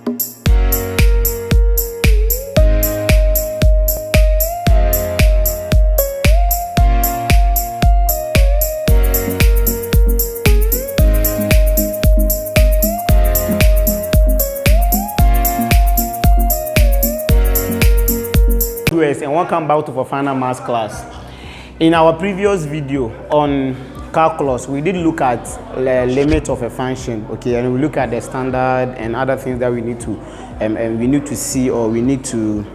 And welcome back to our final maths class. In our previous video on calculus, we did look at the limit of a function, okay, and we look at the standard and other things that we need to see or we need to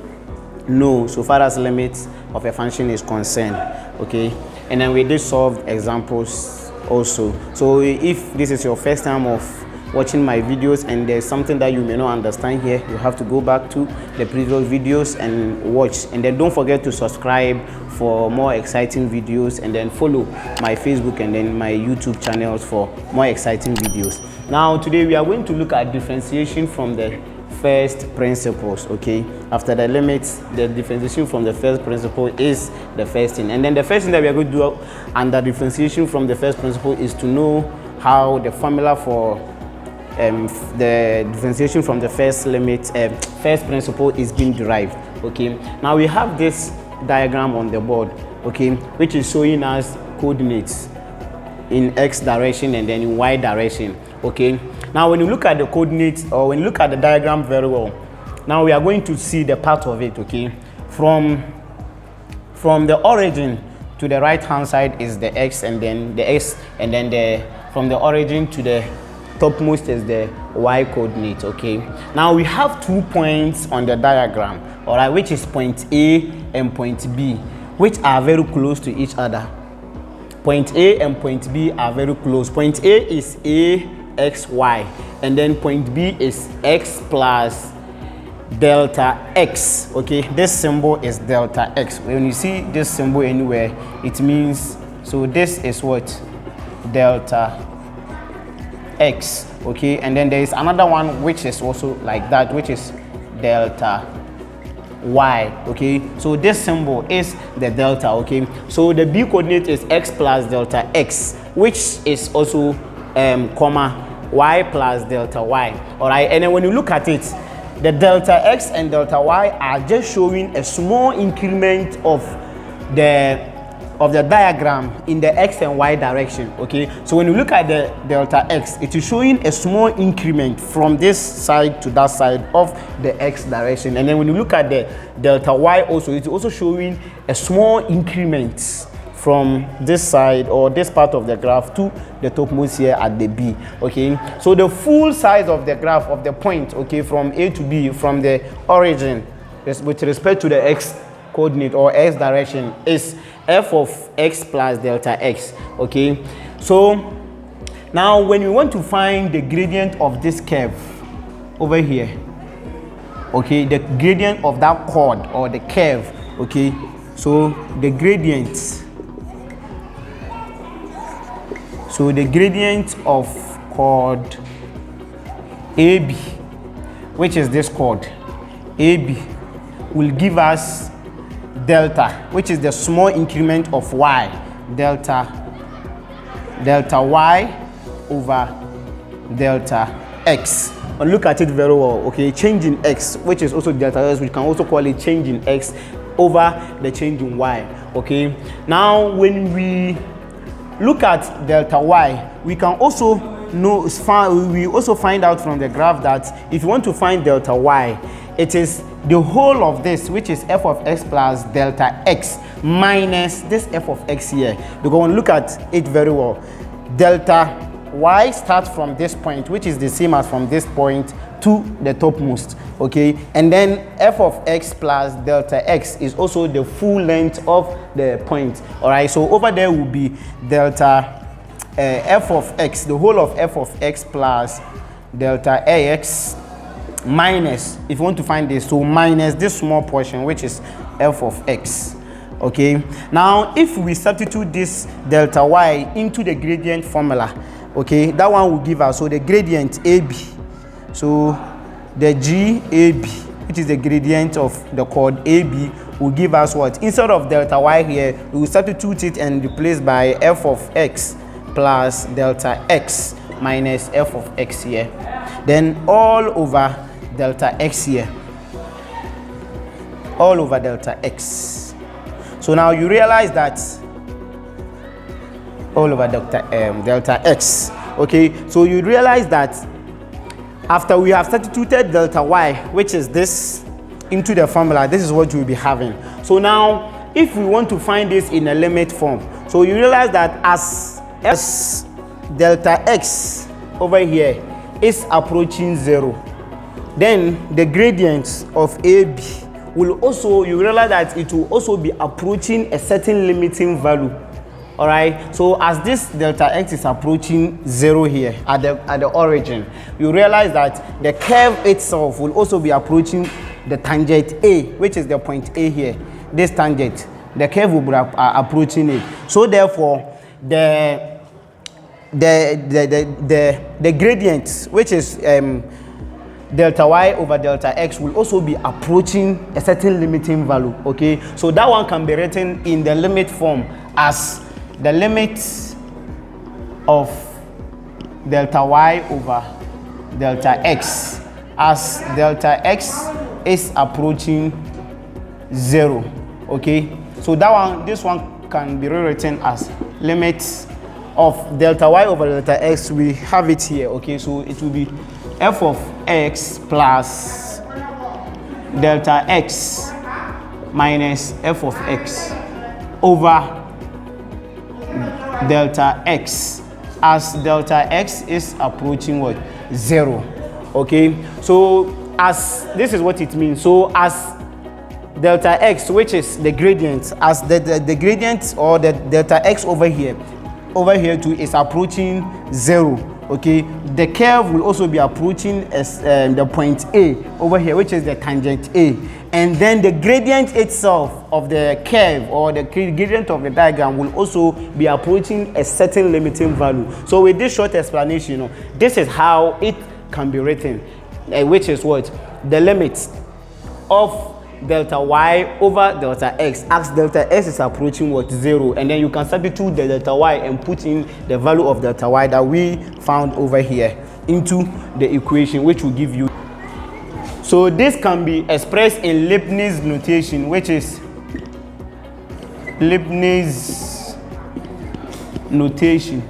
know so far as limits of a function is concerned, okay. And then we did solve examples also. So if this is your first time of watching my videos and there's something that you may not understand here, you have to go back to the previous videos and watch. And then don't forget to subscribe for more exciting videos, and then follow my Facebook and then my YouTube channels for more exciting videos. Now today we are going to look at differentiation from the first principles, okay. After the limits, the differentiation from the first principle is the first thing. And then the first thing that we are going to do under differentiation from the first principle is to know how the formula for the differentiation from the first limit, first principle is being derived, okay. Now we have this diagram on the board, okay, which is showing us coordinates in x direction and then in y direction, okay. Now when you look at the coordinates, or when you look at the diagram very well, now we are going to see the part of it, okay. From the origin to the right hand side is the x, and then the x, and then from the origin to the topmost is the y coordinate, okay. Now we have 2 points on the diagram, all right, which is point A and point B, which are very close to each other. Point A and point B are very close. Point A is a x y, and then point B is x plus delta x, okay. This symbol is delta x. When you see this symbol anywhere, it means, so this is what? Delta x, okay. And then there is another one which is also like that, which is delta y, okay. So this symbol is the delta, okay. So the B coordinate is x plus delta x, which is also comma y plus delta y, all right. And then when you look at it, the delta x and delta y are just showing a small increment of the diagram in the x and y direction, okay. So when you look at the delta x, it is showing a small increment from this side to that side of the x direction. And then when you look at the delta y also, it's also showing a small increment from this side or this part of the graph to the topmost here at the B, okay. So the full size of the graph of the point, okay, from A to B, from the origin with respect to the x coordinate or x direction, is f of x plus delta x, okay. So now when we want to find the gradient of this curve over here, okay, the gradient of that chord or the curve, okay, so the gradient of chord AB, which is this chord AB, will give us delta, which is the small increment of y, delta y over delta x. And look at it very well, okay. Change in x, which is also delta x, we can also call it change in x over the change in y, okay. Now when we look at delta y, we can also find out from the graph that if you want to find delta y, it is the whole of this, which is f of x plus delta x minus this f of x here. Because when you look at it very well, delta y starts from this point, which is the same as from this point to the topmost, okay. And then f of x plus delta x is also the full length of the point, all right. So over there will be delta f of x, the whole of f of x plus delta ax minus, if you want to find this, so minus this small portion, which is f of x, okay. Now if we substitute this delta y into the gradient formula, okay, that one will give us, so the gradient AB, so the GAB, which is the gradient of the chord AB, will give us what? Instead of delta y here, we will substitute it and replace by f of x plus delta x minus f of x here, then all over delta x here, all over delta x. So now you realize that all over delta x. Okay, so you realize that after we have substituted delta y, which is this, into the formula, this is what we'll be having. So now if we want to find this in a limit form, so you realize that as delta x over here is approaching 0, then the gradient of AB will also, you realize that it will also be approaching a certain limiting value. All right, so as this delta x is approaching 0 here at the origin, you realize that the curve itself will also be approaching the tangent A, which is the point A here. This tangent, the curve will be approaching it. So therefore, the gradient, which is delta y over delta x, will also be approaching a certain limiting value. Okay, so that one can be written in the limit form as the limit of delta y over delta x as delta x is approaching 0. Okay, so that one, this one can be rewritten as limit of delta y over delta x. We have it here. Okay, so it will be f of x plus delta x minus f of x over delta x as delta x is approaching what? 0. Okay, so as this is what it means. So as delta x, which is the gradient, as the gradient or the delta x over here too is approaching 0. Okay, the curve will also be approaching as the point A over here, which is the tangent A, and then the gradient itself of the curve or the gradient of the diagram will also be approaching a certain limiting value. So with this short explanation, this is how it can be written, which is what? The limit of delta y over delta x as delta x is approaching what? 0, and then you can substitute the delta y and put in the value of delta y that we found over here into the equation, which will give you. So this can be expressed in Lebanese notation, which is Lebanese notation.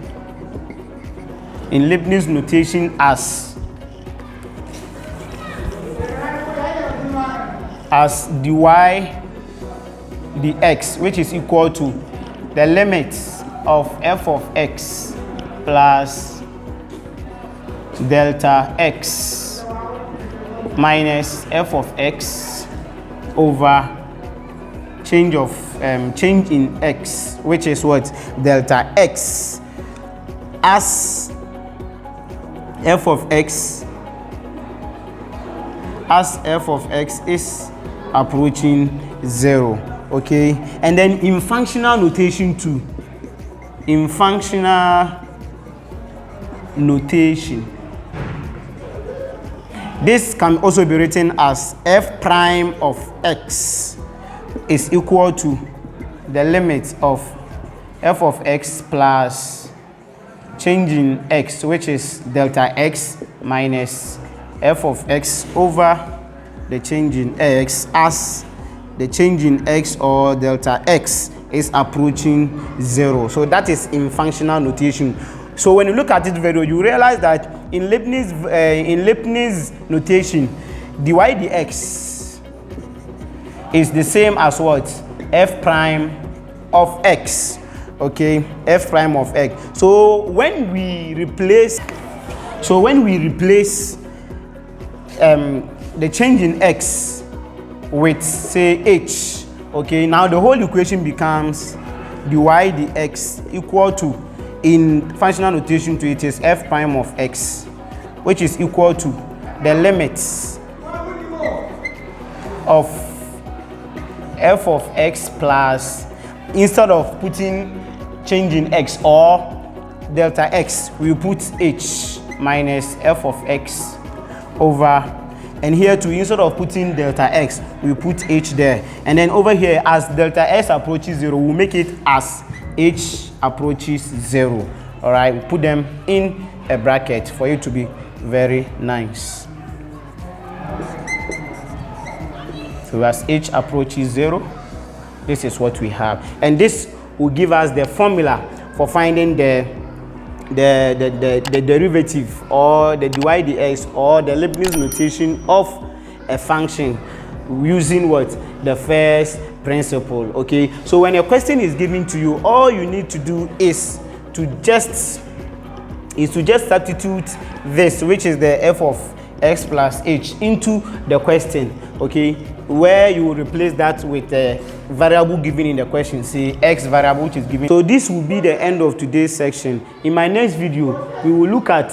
In Lebanese notation as dy dx, which is equal to the limit of f of x plus delta x minus f of x over change in x, which is what? Delta x, as f of x is approaching 0. Okay, and then in functional notation too, in functional notation, this can also be written as f prime of x is equal to the limit of f of x plus change in x, which is delta x minus f of x over the change in x, as the change in x or delta x is approaching 0. So that is in functional notation. So when you look at this video, you realize that in Lebanese notation, dy dx is the same as what? F prime of x. Okay, f prime of x. So when we replace the change in x with, say, h, okay, now the whole equation becomes dy dx equal to, in functional notation to it is f prime of x, which is equal to the limits of f of x plus, instead of putting change in x or delta x, we put h minus f of x over, and here too, instead of putting delta x, we put h there, and then over here, as delta x approaches 0, we'll make it as h approaches 0. All right, we put them in a bracket for it to be very nice. So as h approaches 0, this is what we have, and this will give us the formula for finding the derivative or the dy dx or the Lebanese notation of a function using what? The first principle. Okay, so when a question is given to you, all you need to do is to just substitute this, which is the f of x plus h, into the question, okay, where you will replace that with a variable given in the question, say x variable, which is given. So this will be the end of today's section. In my next video, we will look at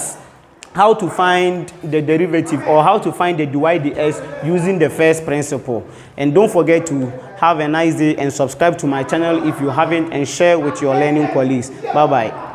how to find the derivative or how to find the dy dx using the first principle. And don't forget to have a nice day and subscribe to my channel if you haven't, and share with your learning colleagues. Bye bye.